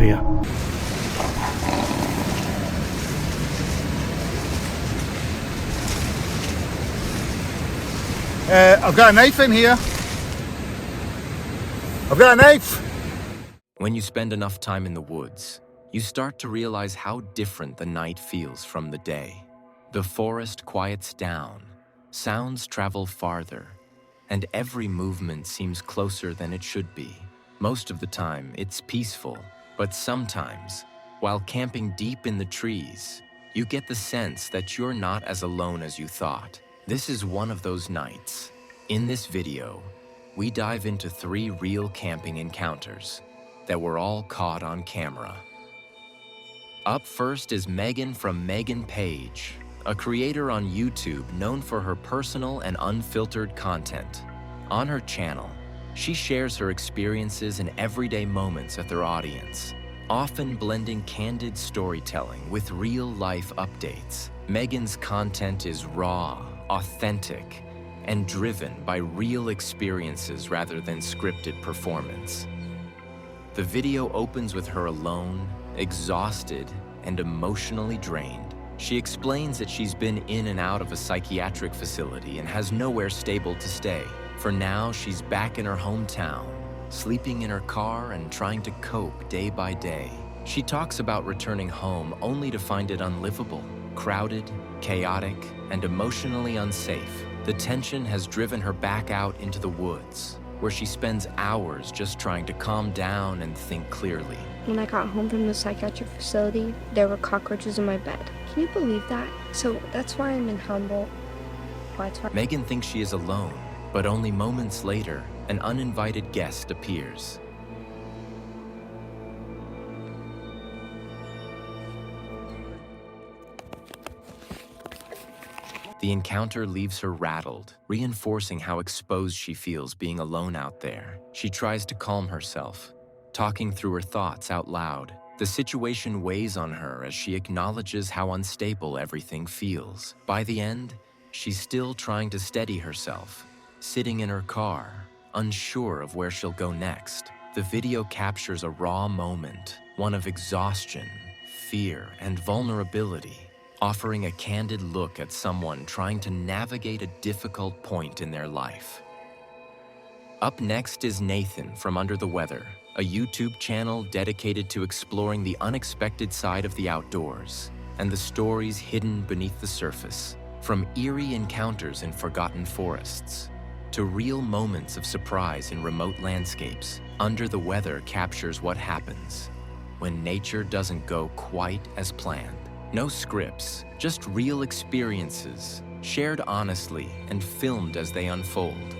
area. I've got a knife in here. I've got a knife. When you spend enough time in the woods, you start to realize how different the night feels from the day. The forest quiets down, sounds travel farther, and every movement seems closer than it should be. Most of the time, it's peaceful, but sometimes, while camping deep in the trees, you get the sense that you're not as alone as you thought. This is one of those nights. In this video, we dive into 3 real camping encounters that were all caught on camera. Up first is Megan from Megan Page, a creator on YouTube known for her personal and unfiltered content. On her channel, she shares her experiences and everyday moments with her audience, often blending candid storytelling with real-life updates. Megan's content is raw, authentic, and driven by real experiences rather than scripted performance. The video opens with her alone, exhausted, and emotionally drained. She explains that she's been in and out of a psychiatric facility and has nowhere stable to stay. For now, she's back in her hometown, sleeping in her car and trying to cope day by day. She talks about returning home only to find it unlivable, crowded, chaotic, and emotionally unsafe. The tension has driven her back out into the woods, where she spends hours just trying to calm down and think clearly. When I got home from the psychiatric facility, there were cockroaches in my bed. Can you believe that? So that's why I'm in Humboldt. Megan thinks she is alone, but only moments later, an uninvited guest appears. The encounter leaves her rattled, reinforcing how exposed she feels being alone out there. She tries to calm herself, talking through her thoughts out loud. The situation weighs on her as she acknowledges how unstable everything feels. By the end, she's still trying to steady herself, sitting in her car, unsure of where she'll go next. The video captures a raw moment, one of exhaustion, fear, and vulnerability, offering a candid look at someone trying to navigate a difficult point in their life. Up next is Nathan from Under the Weather, a YouTube channel dedicated to exploring the unexpected side of the outdoors and the stories hidden beneath the surface. From eerie encounters in forgotten forests to real moments of surprise in remote landscapes, Under the Weather captures what happens when nature doesn't go quite as planned. No scripts, just real experiences, shared honestly and filmed as they unfold.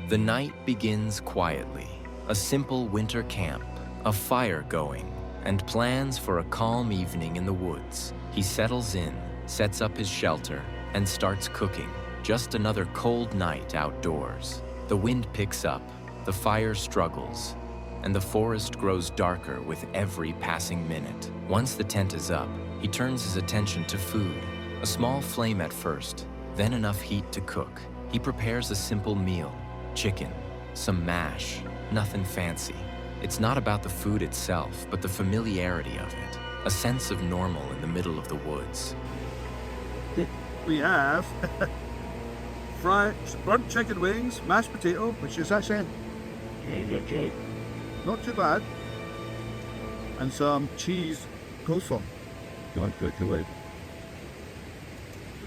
The night begins quietly. A simple winter camp, a fire going, and plans for a calm evening in the woods. He settles in, sets up his shelter, and starts cooking. Just another cold night outdoors. The wind picks up, the fire struggles, and the forest grows darker with every passing minute. Once the tent is up, he turns his attention to food. A small flame at first, then enough heat to cook. He prepares a simple meal, chicken, some mash, nothing fancy. It's not about the food itself, but the familiarity of it. A sense of normal in the middle of the woods. We have burnt chicken wings, mashed potato, which is actually not too bad, and some cheese coleslaw.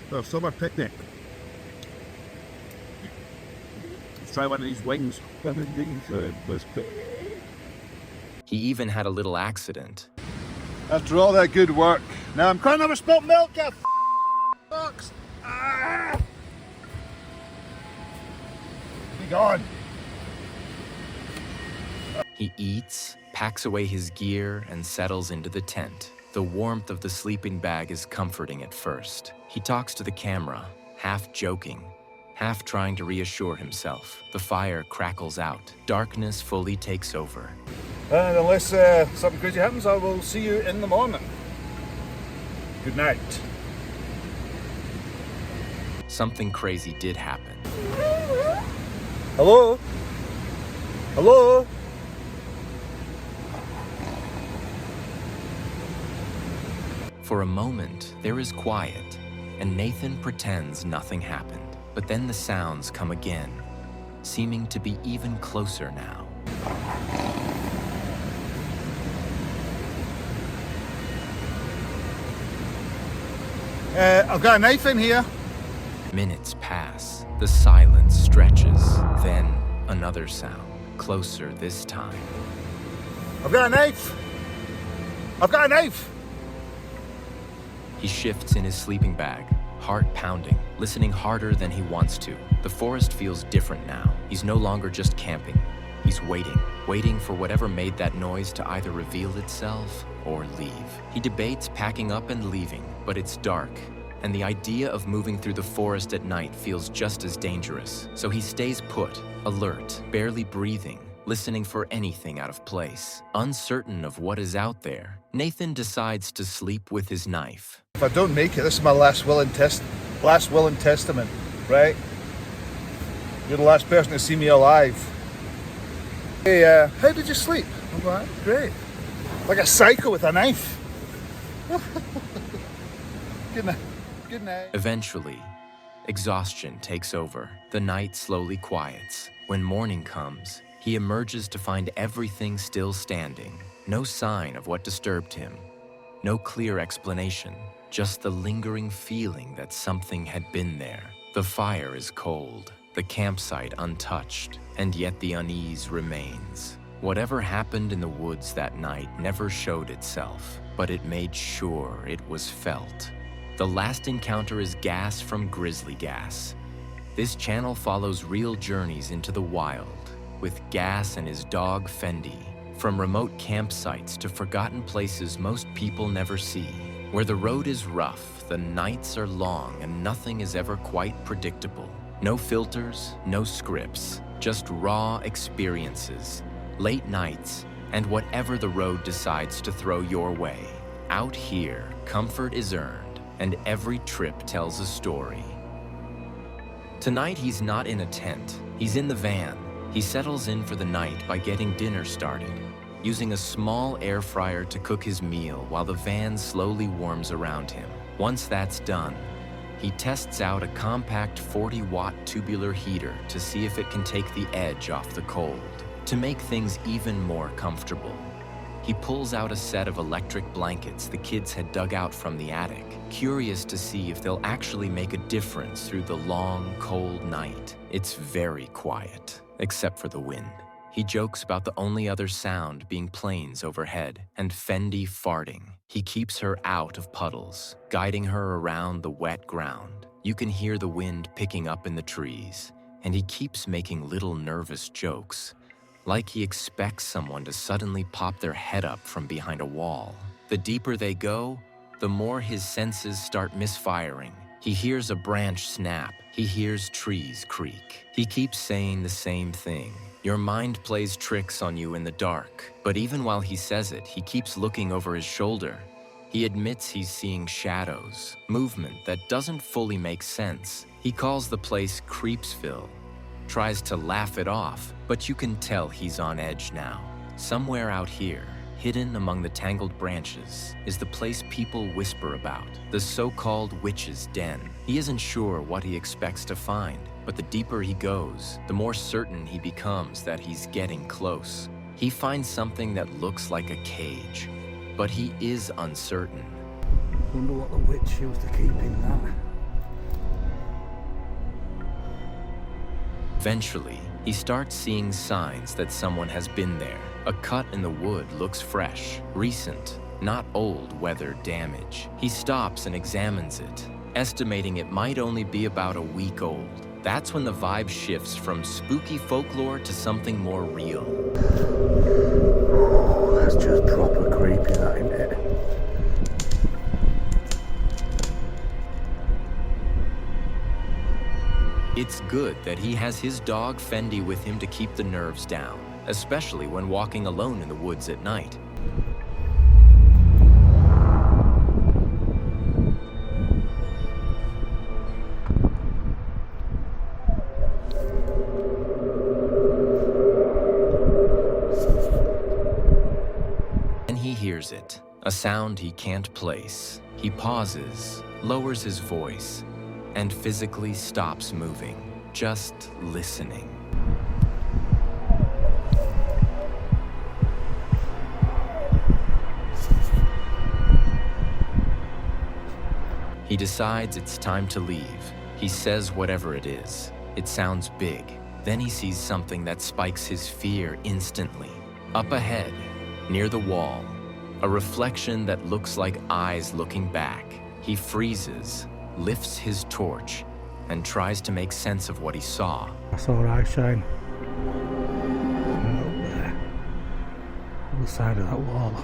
For a summer picnic. Let's try one of these wings. He even had a little accident. After all that good work, now I'm crying over spilt milk, you fucks! Ah! Be gone. He eats, packs away his gear, and settles into the tent. The warmth of the sleeping bag is comforting at first. He talks to the camera, half joking, half trying to reassure himself. The fire crackles out. Darkness fully takes over. And unless something crazy happens, I will see you in the morning. Good night. Something crazy did happen. Hello? Hello? For a moment, there is quiet, and Nathan pretends nothing happened. But then the sounds come again, seeming to be even closer now. I've got a knife in here. Minutes pass, the silence stretches, then another sound, closer this time. I've got a knife. I've got a knife. He shifts in his sleeping bag, heart pounding, listening harder than he wants to. The forest feels different now. He's no longer just camping. He's waiting for whatever made that noise to either reveal itself or leave. He debates packing up and leaving, but it's dark, and the idea of moving through the forest at night feels just as dangerous. So he stays put, alert, barely breathing, listening for anything out of place. Uncertain of what is out there, Nathan decides to sleep with his knife. If I don't make it, this is my last will and testament, right? You're the last person to see me alive. Hey, how did you sleep? I'm like, great. Like a psycho with a knife. Good night. Good night. Eventually, exhaustion takes over. The night slowly quiets. When morning comes, he emerges to find everything still standing. No sign of what disturbed him. No clear explanation. Just the lingering feeling that something had been there. The fire is cold, the campsite untouched, and yet the unease remains. Whatever happened in the woods that night never showed itself, but it made sure it was felt. The last encounter is Gas from Grizzly Gaz. This channel follows real journeys into the wild, with Gas and his dog Fendi, from remote campsites to forgotten places most people never see. Where the road is rough, the nights are long, and nothing is ever quite predictable. No filters, no scripts, just raw experiences, late nights, and whatever the road decides to throw your way. Out here, comfort is earned, and every trip tells a story. Tonight, he's not in a tent. He's in the van. He settles in for the night by getting dinner started, using a small air fryer to cook his meal while the van slowly warms around him. Once that's done, he tests out a compact 40-watt tubular heater to see if it can take the edge off the cold. To make things even more comfortable, he pulls out a set of electric blankets the kids had dug out from the attic, curious to see if they'll actually make a difference through the long, cold night. It's very quiet, except for the wind. He jokes about the only other sound being planes overhead and Fendi farting. He keeps her out of puddles, guiding her around the wet ground. You can hear the wind picking up in the trees, and he keeps making little nervous jokes, like he expects someone to suddenly pop their head up from behind a wall. The deeper they go, the more his senses start misfiring. He hears a branch snap. He hears trees creak. He keeps saying the same thing. Your mind plays tricks on you in the dark. But even while he says it, he keeps looking over his shoulder. He admits he's seeing shadows, movement that doesn't fully make sense. He calls the place Creepsville, tries to laugh it off, but you can tell he's on edge now. Somewhere out here, hidden among the tangled branches, is the place people whisper about, the so-called witch's den. He isn't sure what he expects to find, but the deeper he goes, the more certain he becomes that he's getting close. He finds something that looks like a cage, but he is uncertain. Wonder what the witch used to keep in that. Eventually, he starts seeing signs that someone has been there. A cut in the wood looks fresh, recent, not old weather damage. He stops and examines it, estimating it might only be about a week old. That's when the vibe shifts from spooky folklore to something more real. Oh, that's just proper creepy, that, isn't it? It's good that he has his dog Fendi with him to keep the nerves down, especially when walking alone in the woods at night. And he hears it, a sound he can't place. He pauses, lowers his voice, and physically stops moving, just listening. He decides it's time to leave. He says whatever it is. It sounds big. Then he sees something that spikes his fear instantly. Up ahead, near the wall, a reflection that looks like eyes looking back. He freezes, lifts his torch, and tries to make sense of what he saw. I saw her eye shine. And up there, on the side of that wall.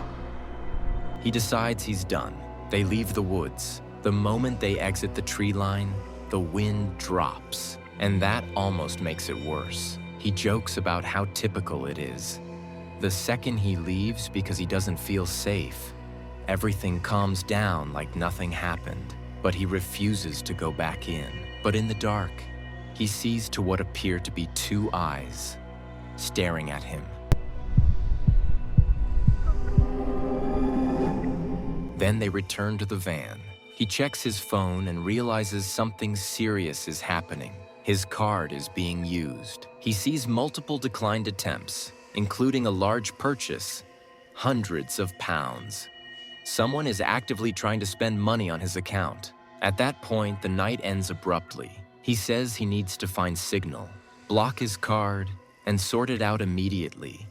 He decides he's done. They leave the woods. The moment they exit the tree line, the wind drops, and that almost makes it worse. He jokes about how typical it is. The second he leaves because he doesn't feel safe, everything calms down like nothing happened, but he refuses to go back in. But in the dark, he sees to what appear to be two eyes staring at him. Then they return to the van. He checks his phone and realizes something serious is happening. His card is being used. He sees multiple declined attempts, including a large purchase, hundreds of pounds. Someone is actively trying to spend money on his account. At that point, the night ends abruptly. He says he needs to find signal, block his card, and sort it out immediately,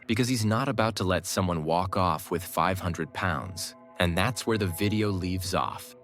because he's not about to let someone walk off with 500 pounds. And that's where the video leaves off.